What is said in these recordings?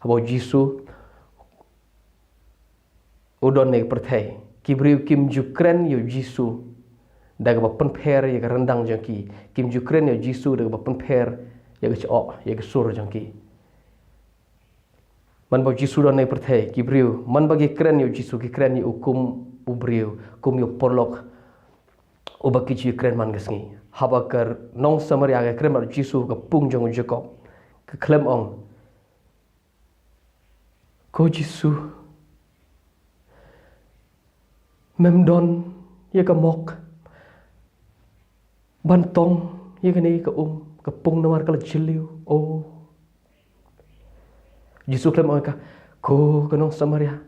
Habo Jisu udon ne perthai kibriu kim jukren yo Jisu daga bapen per ya rendang jangki kim jukren yo Jisu daga bapen per ya cho ya sur jangki man ba Jisu don ne perthai kibriu man bagi kren yo Jisu ki kren yo ukum ubriu kum yo porlok ubaki ji kren man gasngi habakar nong samari aga kren mar Jisu ka pung jong Jacob ke klem ong ko Jisu memdon ya ka mok bantong ya ka ni ka pung namar ka jiliu oh Jisu klem ong ka ko kanong samaria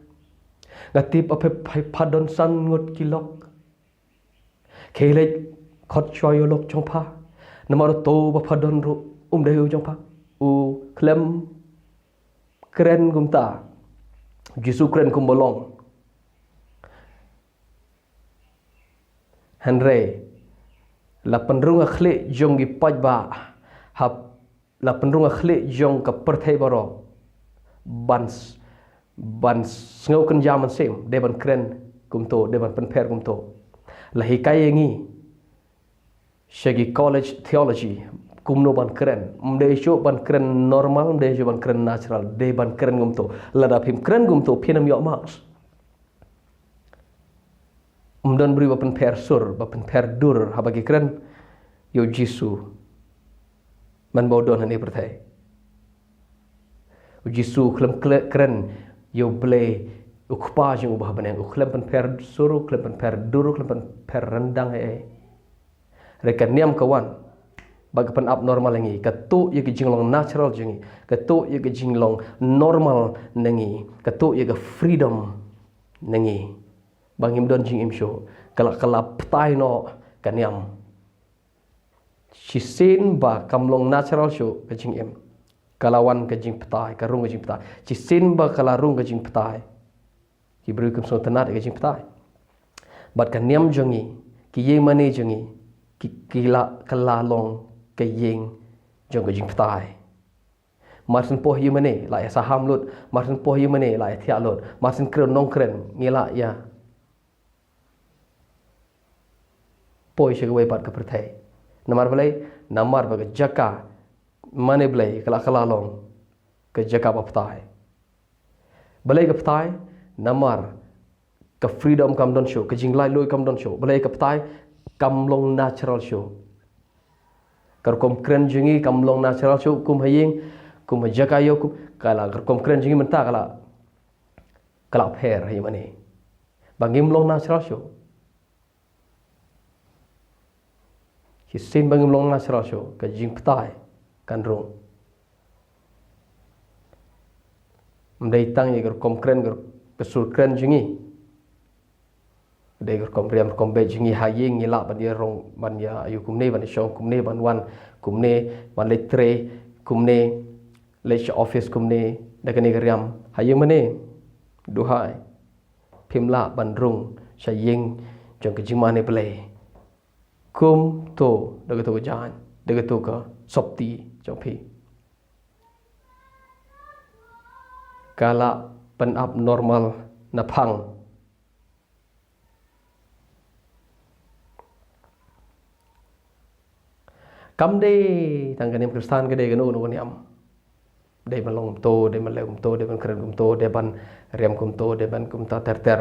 ngatip ape padon san ngut kilok kelek khot choy lok chong pha namar to ba padon ru deu chong pha u klem kren gumta Jisu kren kum bolong Henry la penrung akhli jong gi pajba hab la penrung akhli jong ka perthai baro bans ngau kan jaman sem deban kren kumto deban penper kumto la hikai ngi shagi college theology kumno ban kren mde sho ban kren normal mde sho ban kren natural deban kren kumto la da phim kren kumto phienam yo max Umdan beri bapen per sur, bapen per dur, habagi keren, yo Jisu, man baudon hani pertai. Jisu klem keren, yo ble, ukpa jeng ubah beneng, uklem pen per sur, uklem pen per dur, uklem pen per rendang Rekan niam kawan, bagi pen abnormal nengi, ketuk ye ke jinglong natural jengi, ketuk ye ke jinglong normal nengi, ketuk ye ke freedom nengi. Bangim don jing imsho kala ptai no kaniam chisin ba kamlong natural show ka jing im kalawan ka jing ptai ka rung ka jing ptai chisin ba kala rung ka jing ptai ki bru kum so tanat ka jing ptai bat kaniam jongi ki ye mane jongi ki kila kala long ka yeng jong ka jing ptai marsin poh ye mane la saham lut marsin poh ye mane la thia lut marsin kren nong kren ngila ya poi shagway pat ka perthai namar balai namar ba jaka mane balai kala long ka jaka ba ptai balai ka ptai namar ka freedom kam don show ka jinglai loi kam don show balai ka ptai kam long natural show kar kom kren jingi kam long natural show kum haying kum jaka yo kum kala kar kom kren jingi menta kala pher hay mane bangim long natural show Kisin bangim long natural show ka jing ptai kan rong mdai tang ye kom kren ka sur kren jingi de kom riam kom be jingi haying ngila ban ye rong ban ya ayu kumne ban shong kumne ban wan kumne ban le tre kumne le office kumne da kan riam haying mane duhai phimla ban rong saying jong ka jing mane play kum to daga to jan daga to ka sopti chopi kala pen abnormal na phang kam de tang kanem kristan ke de ganu no niam de malong to de malem to de ban kren kum to de ban rem kum to de ban kum ta ter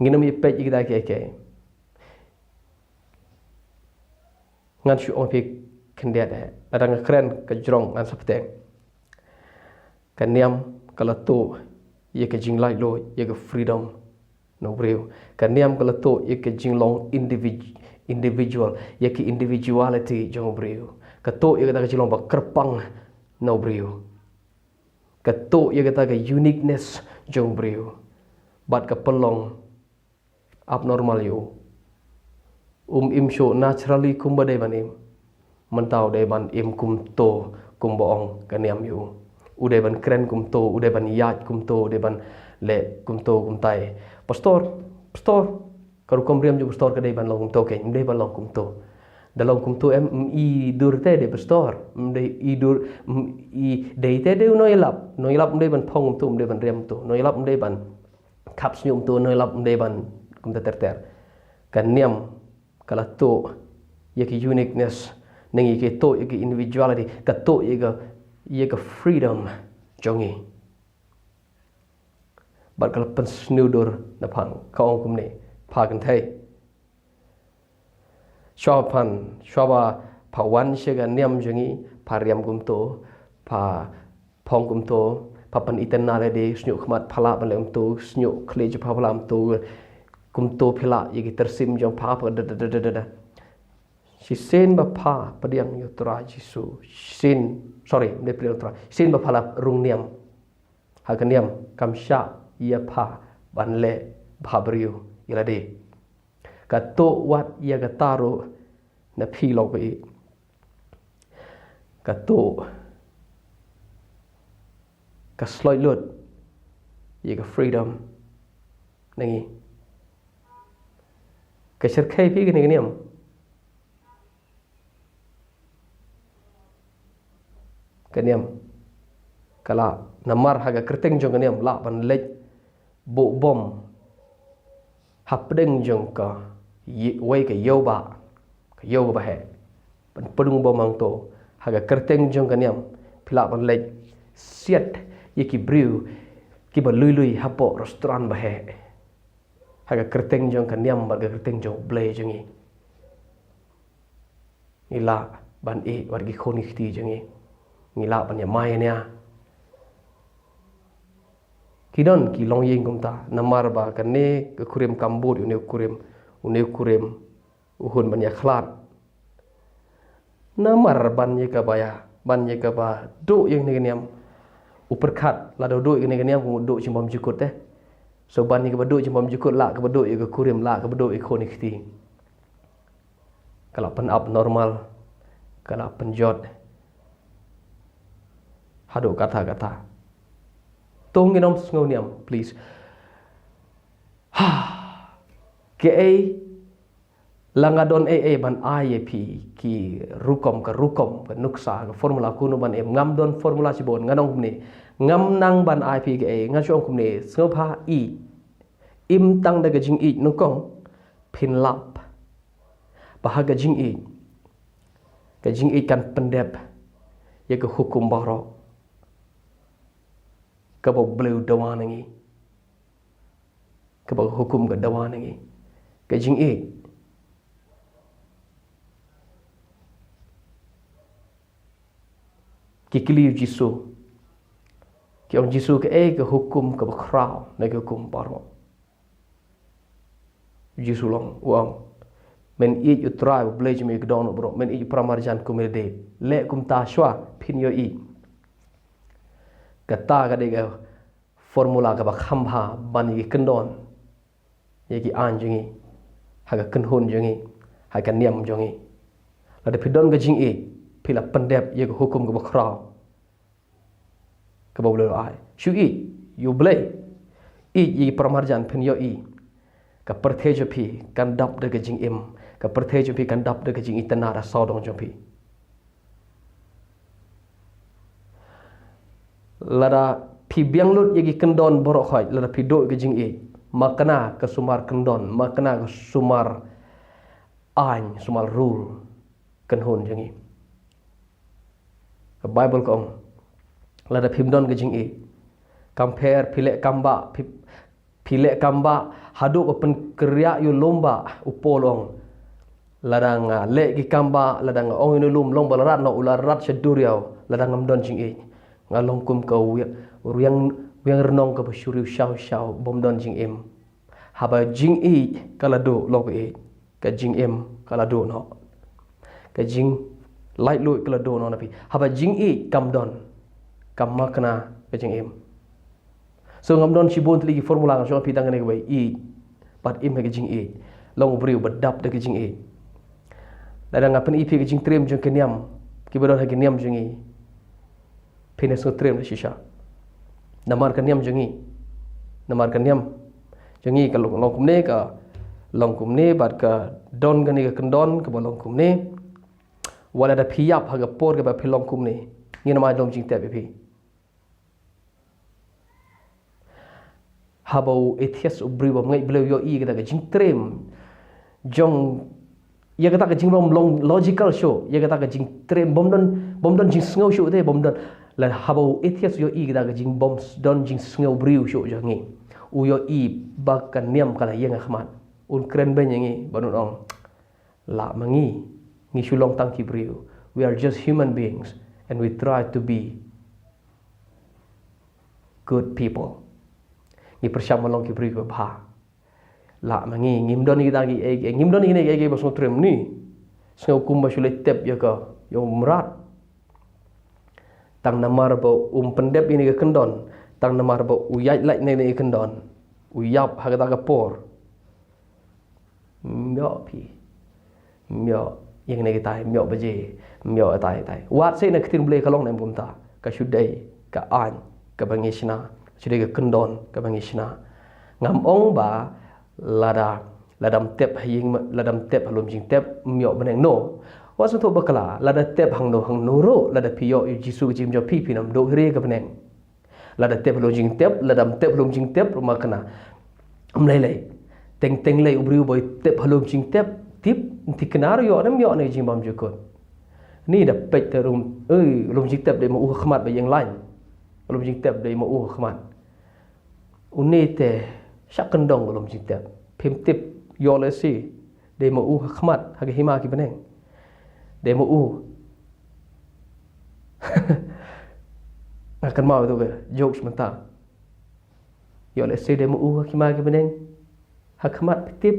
nginam i pej ikda ke ngan shu on pi kendet adang keren ke jrong ngan sapte kaniam kala to ye ke jinglai lo ye ke freedom no breu kaniam kala to ye ke jinglong individual ye ke individuality jong breu ka to ye ke jinglong ba kerpang no breu ka to ye ke uniqueness jong breu bat ka pelong abnormal yo im show naturally kum badai banim mentau dai ban im kum to kum boong kaniam yu udai ban kren kum to udai ban yat kum to udai ban le kum to kum tai pastor karu kom riam ju pastor kadai ban long kum to ke dai ban long kum to dalam kum tu i dur te de pastor de i dur i de te de no ilap de ban phong tu de ban rem tu no ilap de ban kap senyum tu no ilap de ban kum ter kan niam kala tu yaki uniqueness nengi ke to yaki individuality ka to yaka freedom jongi bat kala pen snudur na phang kaong kum ne pha kan thai shaba pawan shega niam jongi pariam kum to pa phong kum to papan itenale de snyuk khmat phala ban lem tu snyuk khle je phalam tu kum to phila yaki tersim jong pha pa da si sen ba pha padiang yutra jisu sin sorry de priutra sin ba phala rung niam ha kan niam kam sha ia pha ban le bhabriu ilade ka to wat ia ga taro na phi lo ko i ka to ka sloi lut ia ga freedom nangi ka serkai phi ni niam kaniam kala namar haga kerteng jong kaniam la ban lej bo bom hapdeng jong ka wei ka yoba he ban pedung bom ang to haga kerteng jong kaniam pila ban lej siat yeki briu ki ba lui hapo restaurant ba he haga kerteng jong kaniam ba kerteng jong blay jongi ila ban e wargi khoni khti jongi ngila ban ya mai nya kidon ki long yeng kum ta namar ba kan ne ke kurim kambur une kurim uhun ban ya khlat namar ban ye ka ba do yang ne niam uperkhat la do ne niam ku do chimbom jikut teh so ban ni ka ba do chimbom jikut la ka ba do ye ka kurim la ka ba do ikoni khti kalau pen abnormal kalau penjot hado kata tong nginom ngoniam please ke langadon ban IAP ki rukom ka nuksa ka formula kuno ban ngam don formula sibon nganong kumne ngam nang ban IAP ke ngachong kumne snopha im tang daga jing i nukong pin lap bahaga jing i kan pendep ya ke hukum barok kabo bleu dawanangi kabo hukum ga dawanangi ke jing ki kiliu jisu ki on jisu ke ke hukum ke bakrau na ke hukum baro jisu long uang men i utrai blej me gdon bro men i pramarjan kumede le kum ta shwa phin yo i kata kadega formula ka ba khambha bani kendon yeki anjingi haga kenhun jongi haga niam jongi lada pidon ga jing pila pendep ye hukum ga bakrau ka bawle ai shu you blay yi pramarjan phin yo ka perthejo phi kan dap de ga jing ka perthejo phi kan dap de ga jing itana ra sodong jong phi lada pi biang lut yagi kendon borok khoi lada pi do ke jing makna ke sumar kendon makna ke sumar sumar rule kenhun jangi ke bible ko lada pi don ke jing compare pilek kamba hadu open kerja yu lomba upolong ladang le gi kamba ladang ong inu lum long balarat no ularat seduriau ladang ngamdon jing ngalong kum ka wiang renong ka basyuri syau bom don jing haba jing kala do log ka jing kala do no ka jing light lu kala do no napi haba jing kam don kam makna ka jing so ngam don sibon tli formula ngam so pi tangan ke bai pat ka jing long briu badap de ka jing ladang ngapen pi ka jing trim jong kenyam ki badon ha kenyam jing penes ngutrem shisha namar kaniam jongi kalau long kumne bat ka don gani ka kendon ka bolong kumne wala da phiyap haga por ga ba philong kum ni ngin ma dom jing te phi habau ethias ubri bom ngai bleu yo I ga da jing trem jong ya ga ta ga jing bom long logical show ya ga ta ga jing trem bom don jing sngo show te bom don la habau ethias yo I ga da ga jing bom don jing sngo briu show jo ngi u yo I ba kan niam kala yang khmat un kren ben ngi banun ong la mangi ngi shulong tang ki briu we are just human beings and we try to be good people ngi persyam long ki briu ba la mangi ngim don ni dagi ngim don ni ege bos trem ni sngo kum ba shule tep ya ka yo mrat tang namar ba pendep ini ke kendon tang namar ba uyai lai ne kendon uyap haga ga por myo pi myo yang ne tai myo ba je myo tai wat se na ktin ble kalong nem kumta ka shudai ka an ka bangishna shudai ka kendon ka bangishna ngam ong ba ladam tep haying ladam tep halum jing tep myo beneng no wasu to bakala lada tep hang no ro lada piyo jisu jim jo pi pinam do re ka beneng lada tep halum jing tep ladam tep halum jing tep rumah kena lei teng lei ubri boy tep halum jing tep tip ti kenar yo nam yo ne jim bam jukot ni da pet terum lum jing tep de mo khmat ba yang lain lum jing tep de mo khmat unite sak kendong lum jing tep phim tip yo le si de mo khmat ha hima ki beneng de mo akan mau tu ke jokes mentah yo le si de mo ki ma ki beneng ha khmat tip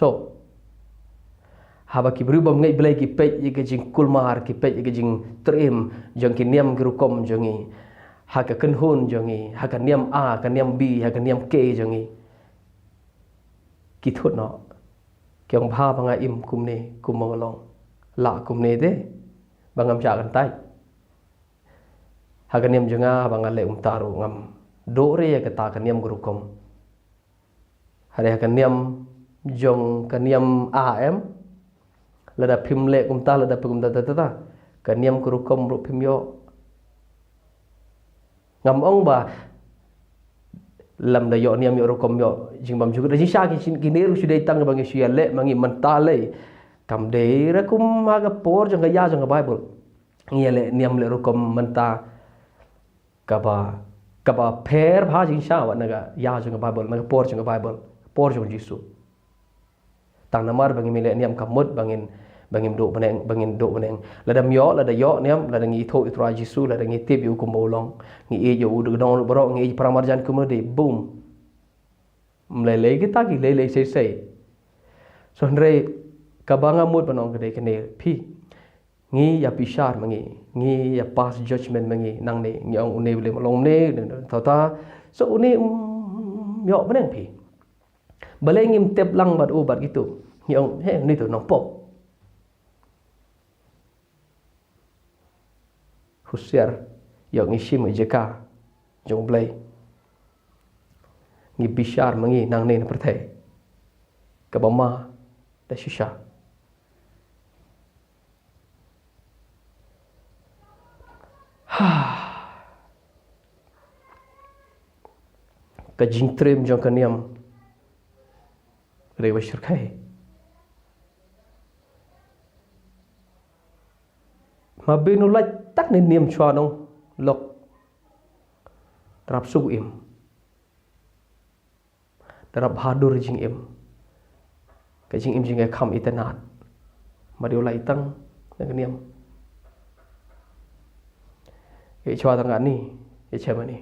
so haba ki berubah ngai belai ki pej ye ke jing kulmar ki pej ye ke jing trim jong ki niam ki rukom jongi ha ka kenhun jongi ha ka niam a ka niam b ha ka niam k jongi ki thut no kyong bha banga im kum ne kum mong la kum ne de bangam ja kan tai ha ka niam jonga banga le taru ngam do re ka ta ka niam gurukom ha ka niam jong ka niam am lada phim le kumta lada pum ta ka niam gurukom ru phim yo ngam ong ba lam da yo niam yo rukom yo jingbam juga da sha ki ne ru sudai tang bangi sia le mangi mentale kam de ra kum ma ga por jong ga ya jong ga bible ngi le niam le rukom menta ka ba per bha jing sha wa na ga ya jong ga bible na ga por jong ga bible por jong jisu tang namar bangi mile niam kamut bangin do beneng lada myo lada yo niam lada ngi tho itra jisu lada ngi tip yu kumbolong ngi e yo du don bro ngi pramarjan kumade boom mlele kita ki lele sei sonre kabanga mut panong gede kene phi ngi ya pishar mangi ngi ya pass judgment mangi nang ne ngi ong une le long ne ta so une myo beneng phi bale ngim tep lang bat u bat gitu ngi ong he ni tu nong pop husiar yang isim jeka jong blai ngi bishar mangi nang ne perthai ka bama da shisha ka jing trem jong kaniam rewa shirkai mà bên nó lại tắc nên niềm cho nó lộc rap su im rap hadur jing im cái jing im jing cái kham itenat mà điều lại tăng cái niềm cái cho thằng anh ni cái chơi mà ni